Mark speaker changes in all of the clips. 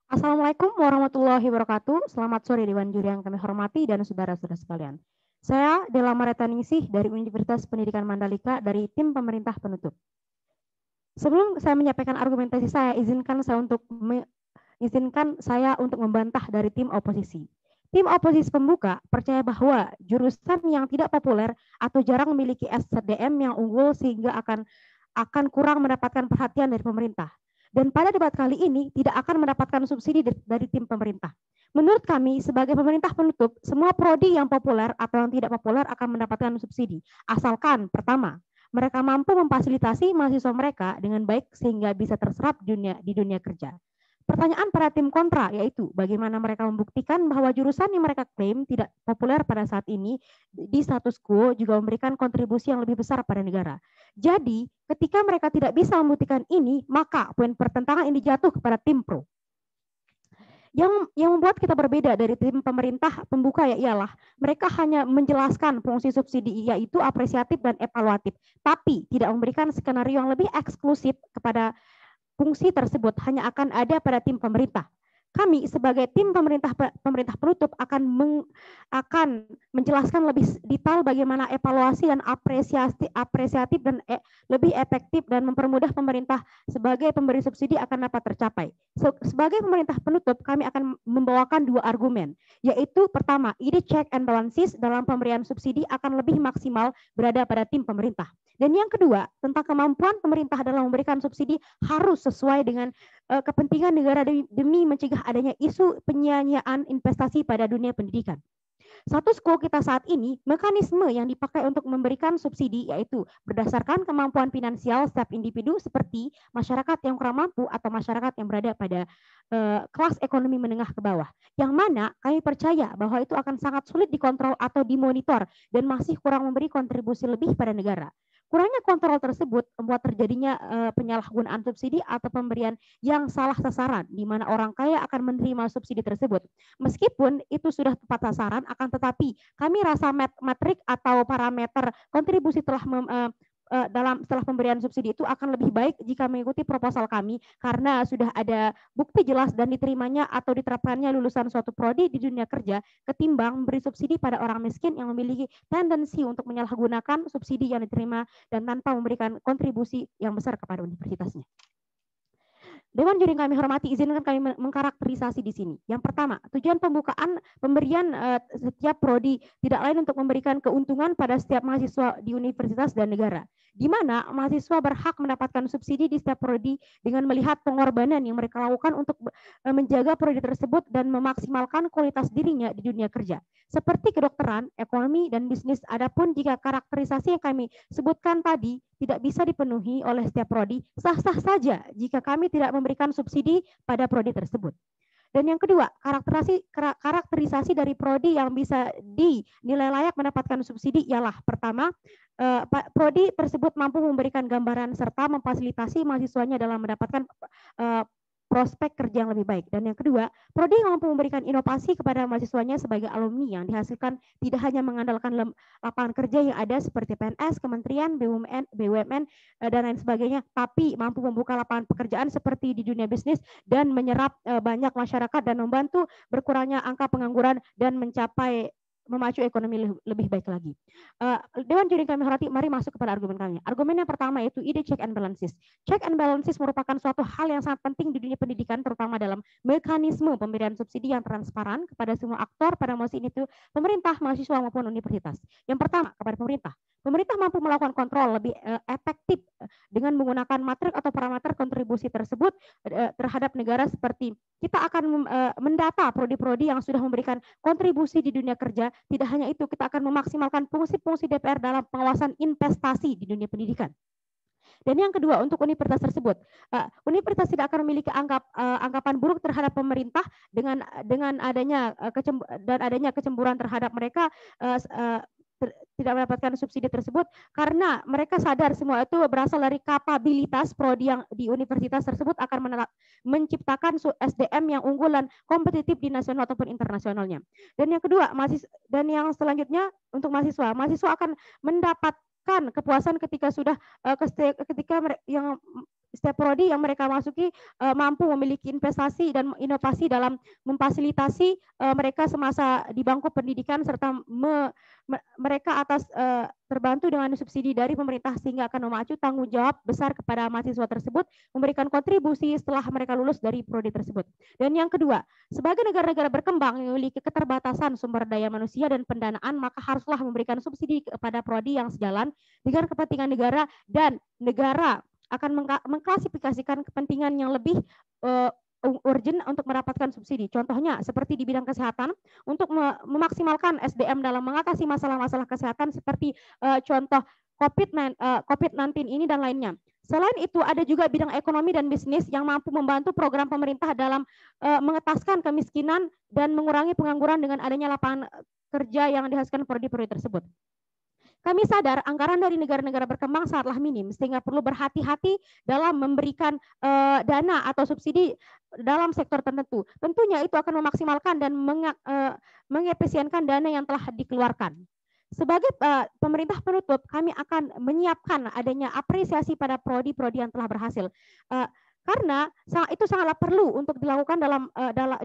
Speaker 1: Assalamualaikum warahmatullahi wabarakatuh. Selamat sore Dewan Juri yang kami hormati dan saudara-saudara sekalian. Saya Dela Maretaningsih dari Universitas Pendidikan Mandalika dari tim pemerintah penutup. Sebelum saya menyampaikan argumentasi saya, izinkan saya untuk membantah dari tim oposisi. Tim oposisi pembuka percaya bahwa jurusan yang tidak populer atau jarang memiliki SDM yang unggul sehingga akan kurang mendapatkan perhatian dari pemerintah. Dan pada debat kali ini tidak akan mendapatkan subsidi dari tim pemerintah. Menurut kami, sebagai pemerintah penutup, semua prodi yang populer atau yang tidak populer akan mendapatkan subsidi. Asalkan, pertama, mereka mampu memfasilitasi mahasiswa mereka dengan baik sehingga bisa terserap di dunia kerja. Pertanyaan pada tim kontra yaitu bagaimana mereka membuktikan bahwa jurusan yang mereka klaim tidak populer pada saat ini di status quo juga memberikan kontribusi yang lebih besar pada negara. Jadi, ketika mereka tidak bisa membuktikan ini, maka poin pertentangan ini jatuh kepada tim pro. Yang membuat kita berbeda dari tim pemerintah pembuka ialah mereka hanya menjelaskan fungsi subsidi yaitu apresiatif dan evaluatif, tapi tidak memberikan skenario yang lebih eksklusif kepada fungsi tersebut hanya akan ada pada tim pemerintah. Kami sebagai tim pemerintah penutup akan menjelaskan lebih detail bagaimana evaluasi dan apresiatif dan lebih efektif dan mempermudah pemerintah sebagai pemberi subsidi akan dapat tercapai. Sebagai pemerintah penutup, kami akan membawakan dua argumen, yaitu pertama, ide check and balances dalam pemberian subsidi akan lebih maksimal berada pada tim pemerintah. Dan yang kedua, tentang kemampuan pemerintah dalam memberikan subsidi harus sesuai dengan kepentingan negara demi mencegah adanya isu penyanyian investasi pada dunia pendidikan. Status quo kita saat ini, mekanisme yang dipakai untuk memberikan subsidi yaitu berdasarkan kemampuan finansial setiap individu seperti masyarakat yang kurang mampu atau masyarakat yang berada pada kelas ekonomi menengah ke bawah. Yang mana kami percaya bahwa itu akan sangat sulit dikontrol atau dimonitor dan masih kurang memberi kontribusi lebih pada negara. Kurangnya kontrol tersebut membuat terjadinya penyalahgunaan subsidi atau pemberian yang salah sasaran, di mana orang kaya akan menerima subsidi tersebut. Meskipun itu sudah tepat sasaran, akan tetapi kami rasa matrik atau parameter kontribusi setelah pemberian subsidi itu akan lebih baik jika mengikuti proposal kami karena sudah ada bukti jelas dan diterimanya atau diterapkannya lulusan suatu prodi di dunia kerja ketimbang memberi subsidi pada orang miskin yang memiliki tendensi untuk menyalahgunakan subsidi yang diterima dan tanpa memberikan kontribusi yang besar kepada universitasnya. Dewan Juri yang kami hormati, izinkan kami mengkarakterisasi di sini. Yang pertama, tujuan pemberian setiap prodi tidak lain untuk memberikan keuntungan pada setiap mahasiswa di universitas dan negara, di mana mahasiswa berhak mendapatkan subsidi di setiap prodi dengan melihat pengorbanan yang mereka lakukan untuk menjaga prodi tersebut dan memaksimalkan kualitas dirinya di dunia kerja. Seperti kedokteran, ekonomi, dan bisnis. Adapun jika karakterisasi yang kami sebutkan tadi tidak bisa dipenuhi oleh setiap prodi, sah-sah saja jika kami tidak memberikan subsidi pada prodi tersebut. Dan yang kedua, karakterisasi dari prodi yang bisa dinilai layak mendapatkan subsidi ialah pertama, prodi tersebut mampu memberikan gambaran serta memfasilitasi mahasiswanya dalam mendapatkan prospek kerja yang lebih baik. Dan yang kedua, prodi yang mampu memberikan inovasi kepada mahasiswanya sebagai alumni yang dihasilkan tidak hanya mengandalkan lapangan kerja yang ada seperti PNS, Kementerian, BUMN, dan lain sebagainya, tapi mampu membuka lapangan pekerjaan seperti di dunia bisnis dan menyerap banyak masyarakat dan membantu berkurangnya angka pengangguran dan memacu ekonomi lebih baik lagi. Dewan Juri kami hormati, mari masuk kepada argumen kami. Argumen yang pertama yaitu ide check and balances. Check and balances merupakan suatu hal yang sangat penting di dunia pendidikan, terutama dalam mekanisme pemberian subsidi yang transparan kepada semua aktor pada masa ini itu pemerintah, mahasiswa maupun universitas. Yang pertama kepada pemerintah. Pemerintah mampu melakukan kontrol lebih efektif dengan menggunakan matrik atau parameter kontribusi tersebut terhadap negara seperti kita akan mendata prodi-prodi yang sudah memberikan kontribusi di dunia kerja. Tidak hanya itu, kita akan memaksimalkan fungsi-fungsi DPR dalam pengawasan investasi di dunia pendidikan. Dan yang kedua, untuk universitas tersebut, universitas tidak akan memiliki anggapan buruk terhadap pemerintah dengan adanya kecemburuan terhadap mereka tidak mendapatkan subsidi tersebut karena mereka sadar semua itu berasal dari kapabilitas prodi yang di universitas tersebut akan menciptakan SDM yang unggul dan kompetitif di nasional ataupun internasionalnya. Dan yang kedua, dan yang selanjutnya untuk mahasiswa akan mendapat kepuasan ketika sudah ketika yang setiap prodi yang mereka masuki mampu memiliki investasi dan inovasi dalam memfasilitasi mereka semasa di bangku pendidikan serta mereka atas terbantu dengan subsidi dari pemerintah sehingga akan memacu tanggung jawab besar kepada mahasiswa tersebut memberikan kontribusi setelah mereka lulus dari prodi tersebut. Dan yang kedua, sebagai negara-negara berkembang yang memiliki keterbatasan sumber daya manusia dan pendanaan, maka haruslah memberikan subsidi kepada prodi yang sejalan dengan kepentingan negara, dan negara akan mengklasifikasikan kepentingan yang lebih urgent untuk mendapatkan subsidi. Contohnya seperti di bidang kesehatan untuk memaksimalkan SDM dalam mengatasi masalah-masalah kesehatan seperti contoh COVID-19 ini dan lainnya. Selain itu ada juga bidang ekonomi dan bisnis yang mampu membantu program pemerintah dalam mengetaskan kemiskinan dan mengurangi pengangguran dengan adanya lapangan kerja yang dihasilkan prodi-prodi tersebut. Kami sadar anggaran dari negara-negara berkembang sangatlah minim sehingga perlu berhati-hati dalam memberikan dana atau subsidi dalam sektor tertentu. Tentunya itu akan memaksimalkan dan mengefisienkan dana yang telah dikeluarkan. Sebagai pemerintah penutup, kami akan menyiapkan adanya apresiasi pada prodi-prodi yang telah berhasil. Karena itu sangatlah perlu untuk dilakukan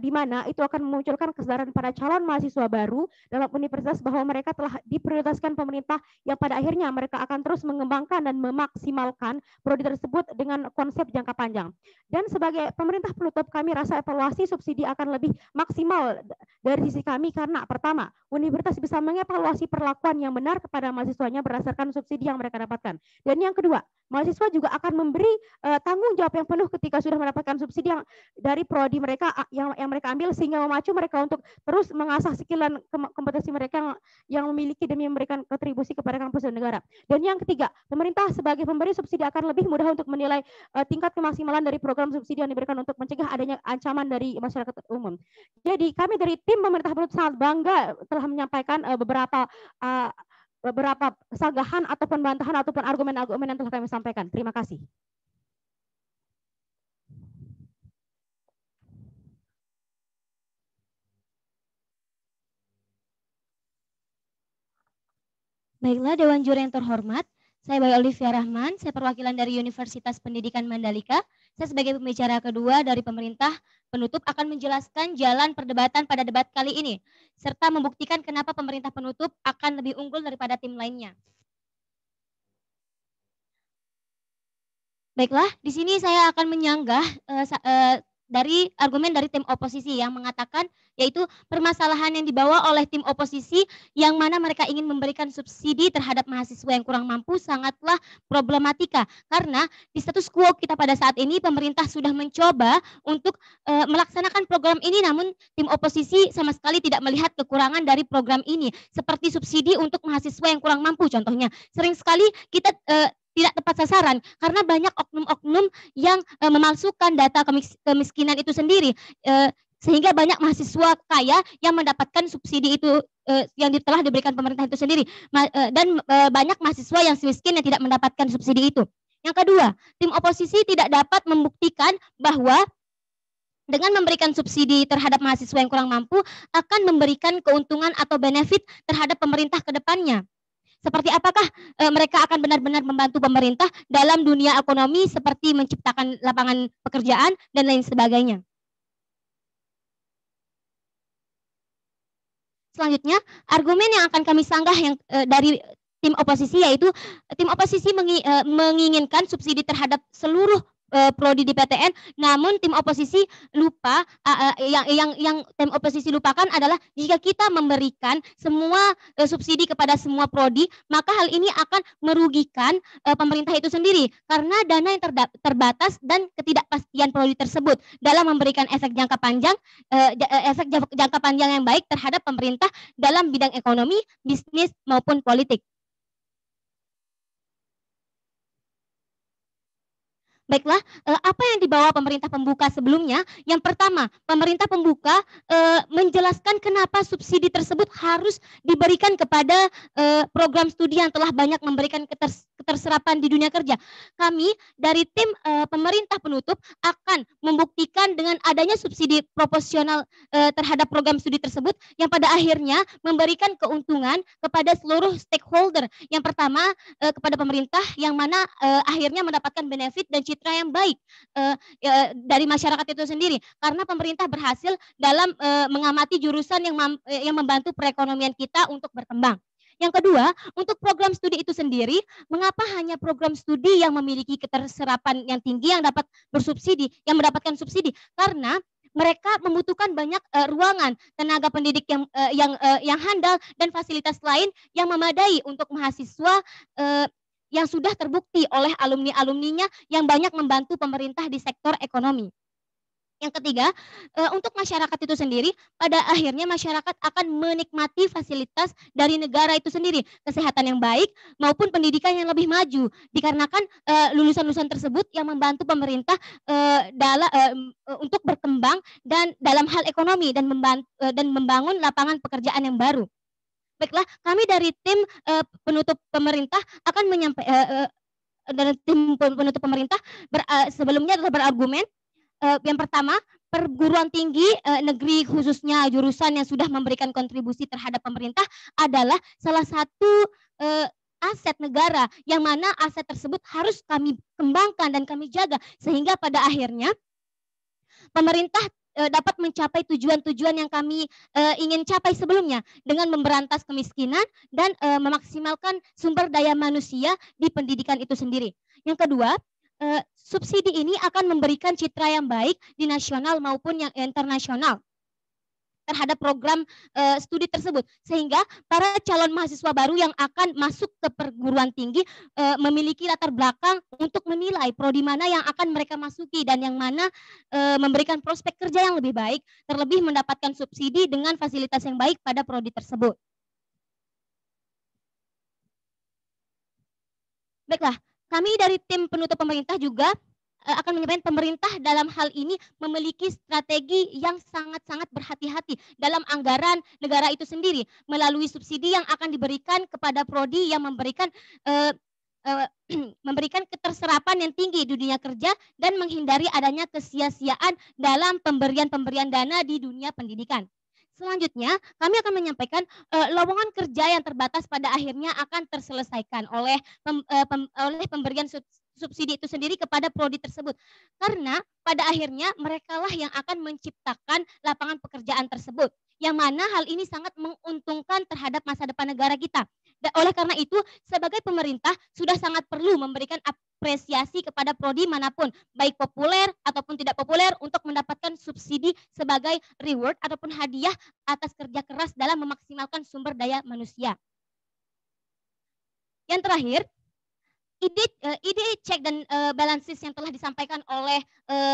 Speaker 1: di mana itu akan memunculkan kesadaran pada calon mahasiswa baru dalam universitas bahwa mereka telah diprioritaskan pemerintah yang pada akhirnya mereka akan terus mengembangkan dan memaksimalkan prodi tersebut dengan konsep jangka panjang. Dan sebagai pemerintah penutup, kami rasa evaluasi subsidi akan lebih maksimal dari sisi kami karena pertama, universitas bisa mengevaluasi perlakuan yang benar kepada mahasiswanya berdasarkan subsidi yang mereka dapatkan. Dan yang kedua, mahasiswa juga akan memberi tanggung jawab yang penuh ketika sudah mendapatkan subsidi yang dari prodi mereka yang mereka ambil sehingga memacu mereka untuk terus mengasah skill dan kompetensi mereka yang memiliki demi memberikan kontribusi kepada kampus dan negara. Dan yang ketiga, pemerintah sebagai pemberi subsidi akan lebih mudah untuk menilai tingkat kemaksimalan dari program subsidi yang diberikan untuk mencegah adanya ancaman dari masyarakat umum. Jadi kami dari tim pemerintah penutup sangat bangga telah menyampaikan beberapa sanggahan ataupun bantahan ataupun argumen-argumen yang telah kami sampaikan. Terima kasih.
Speaker 2: Baiklah Dewan Juri yang terhormat, saya Bayu Olivia Rahman, saya perwakilan dari Universitas Pendidikan Mandalika. Saya sebagai pembicara kedua dari pemerintah penutup akan menjelaskan jalan perdebatan pada debat kali ini, serta membuktikan kenapa pemerintah penutup akan lebih unggul daripada tim lainnya. Baiklah, di sini saya akan menyanggah dari argumen dari tim oposisi yang mengatakan yaitu permasalahan yang dibawa oleh tim oposisi yang mana mereka ingin memberikan subsidi terhadap mahasiswa yang kurang mampu sangatlah problematika karena di status quo kita pada saat ini pemerintah sudah mencoba untuk melaksanakan program ini namun tim oposisi sama sekali tidak melihat kekurangan dari program ini seperti subsidi untuk mahasiswa yang kurang mampu contohnya sering sekali kita tidak tepat sasaran karena banyak oknum-oknum yang memalsukan data kemiskinan itu sendiri sehingga banyak mahasiswa kaya yang mendapatkan subsidi itu yang telah diberikan pemerintah itu sendiri dan banyak mahasiswa yang miskin yang tidak mendapatkan subsidi itu. Yang kedua, tim oposisi tidak dapat membuktikan bahwa dengan memberikan subsidi terhadap mahasiswa yang kurang mampu akan memberikan keuntungan atau benefit terhadap pemerintah ke depannya. Seperti apakah mereka akan benar-benar membantu pemerintah dalam dunia ekonomi seperti menciptakan lapangan pekerjaan dan lain sebagainya. Selanjutnya, argumen yang akan kami sanggah yang dari tim oposisi yaitu tim oposisi menginginkan subsidi terhadap seluruh prodi di PTN, namun tim oposisi lupa yang tim oposisi lupakan adalah jika kita memberikan semua subsidi kepada semua prodi, maka hal ini akan merugikan pemerintah itu sendiri karena dana yang terbatas dan ketidakpastian prodi tersebut dalam memberikan efek jangka panjang jangka panjang yang baik terhadap pemerintah dalam bidang ekonomi, bisnis maupun politik. Baiklah, apa yang dibawa pemerintah pembuka sebelumnya, yang pertama, pemerintah pembuka menjelaskan kenapa subsidi tersebut harus diberikan kepada program studi yang telah banyak memberikan keterserapan di dunia kerja. Kami dari tim pemerintah penutup akan membuktikan dengan adanya subsidi proporsional terhadap program studi tersebut yang pada akhirnya memberikan keuntungan kepada seluruh stakeholder. Yang pertama kepada pemerintah yang mana akhirnya mendapatkan benefit dan citra yang baik dari masyarakat itu sendiri karena pemerintah berhasil dalam mengamati jurusan yang membantu perekonomian kita untuk berkembang. Yang kedua, untuk program studi itu sendiri, mengapa hanya program studi yang memiliki keterserapan yang tinggi yang dapat bersubsidi, yang mendapatkan subsidi? Karena mereka membutuhkan banyak ruangan, tenaga pendidik yang handal dan fasilitas lain yang memadai untuk mahasiswa yang sudah terbukti oleh alumni-alumninya yang banyak membantu pemerintah di sektor ekonomi. Yang ketiga, untuk masyarakat itu sendiri, pada akhirnya masyarakat akan menikmati fasilitas dari negara itu sendiri, kesehatan yang baik maupun pendidikan yang lebih maju, dikarenakan lulusan-lulusan tersebut yang membantu pemerintah untuk berkembang dan dalam hal ekonomi dan membangun lapangan pekerjaan yang baru. Baiklah, kami dari tim penutup pemerintah akan menyampaikan dari tim penutup pemerintah sebelumnya adalah berargumen. Yang pertama, perguruan tinggi negeri khususnya jurusan yang sudah memberikan kontribusi terhadap pemerintah adalah salah satu aset negara yang mana aset tersebut harus kami kembangkan dan kami jaga sehingga pada akhirnya pemerintah dapat mencapai tujuan-tujuan yang kami ingin capai sebelumnya dengan memberantas kemiskinan dan memaksimalkan sumber daya manusia di pendidikan itu sendiri. Yang kedua, subsidi ini akan memberikan citra yang baik di nasional maupun yang internasional terhadap program studi tersebut sehingga para calon mahasiswa baru yang akan masuk ke perguruan tinggi memiliki latar belakang untuk menilai prodi mana yang akan mereka masuki dan yang mana memberikan prospek kerja yang lebih baik, terlebih mendapatkan subsidi dengan fasilitas yang baik pada prodi tersebut. Baiklah, kami dari tim penutup pemerintah juga akan menyampaikan pemerintah dalam hal ini memiliki strategi yang sangat-sangat berhati-hati dalam anggaran negara itu sendiri melalui subsidi yang akan diberikan kepada prodi yang memberikan memberikan keterserapan yang tinggi di dunia kerja dan menghindari adanya kesia-siaan dalam pemberian dana di dunia pendidikan. Selanjutnya, kami akan menyampaikan lowongan kerja yang terbatas pada akhirnya akan terselesaikan oleh pemberian subsidi itu sendiri kepada prodi tersebut. Karena pada akhirnya merekalah yang akan menciptakan lapangan pekerjaan tersebut. Yang mana hal ini sangat menguntungkan terhadap masa depan negara kita. Oleh karena itu, sebagai pemerintah sudah sangat perlu memberikan apresiasi kepada prodi manapun, baik populer ataupun tidak populer untuk mendapatkan subsidi sebagai reward ataupun hadiah atas kerja keras dalam memaksimalkan sumber daya manusia. Yang terakhir, ide check dan balances yang telah disampaikan oleh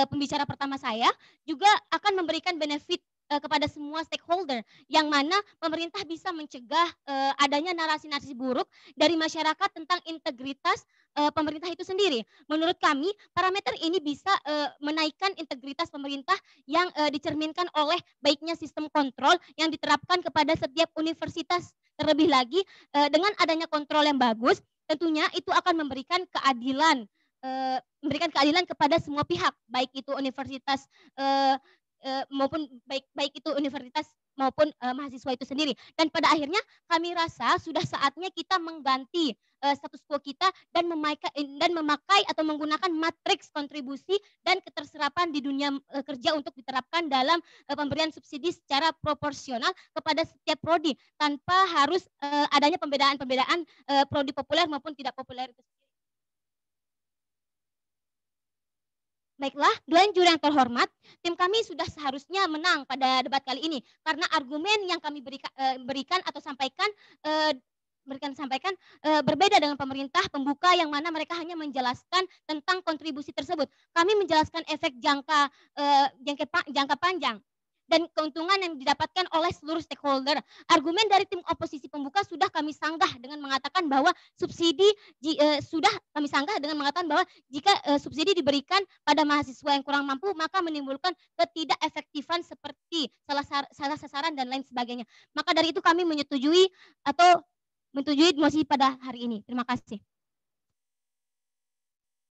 Speaker 2: pembicara pertama saya juga akan memberikan benefit kepada semua stakeholder yang mana pemerintah bisa mencegah adanya narasi-narasi buruk dari masyarakat tentang integritas pemerintah itu sendiri. Menurut kami, parameter ini bisa menaikkan integritas pemerintah yang dicerminkan oleh baiknya sistem kontrol yang diterapkan kepada setiap universitas. Terlebih lagi dengan adanya kontrol yang bagus, tentunya itu akan memberikan keadilan kepada semua pihak, baik itu universitas maupun baik itu universitas maupun mahasiswa itu sendiri. Dan pada akhirnya kami rasa sudah saatnya kita mengganti status quo kita dan memakai atau menggunakan matriks kontribusi dan keterserapan di dunia kerja untuk diterapkan dalam pemberian subsidi secara proporsional kepada setiap prodi tanpa harus adanya pembedaan-pembedaan prodi populer maupun tidak populer itu. Baiklah, Dewan Juri yang terhormat, tim kami sudah seharusnya menang pada debat kali ini karena argumen yang kami berikan atau sampaikan berbeda dengan pemerintah pembuka yang mana mereka hanya menjelaskan tentang kontribusi tersebut. Kami menjelaskan efek jangka panjang dan keuntungan yang didapatkan oleh seluruh stakeholder. Argumen dari tim oposisi pembuka sudah kami sanggah dengan mengatakan bahwa subsidi sudah kami sanggah dengan mengatakan bahwa jika subsidi diberikan pada mahasiswa yang kurang mampu, maka menimbulkan ketidakefektifan seperti salah sasaran dan lain sebagainya. Maka dari itu kami menyetujui mosi pada hari ini. Terima kasih.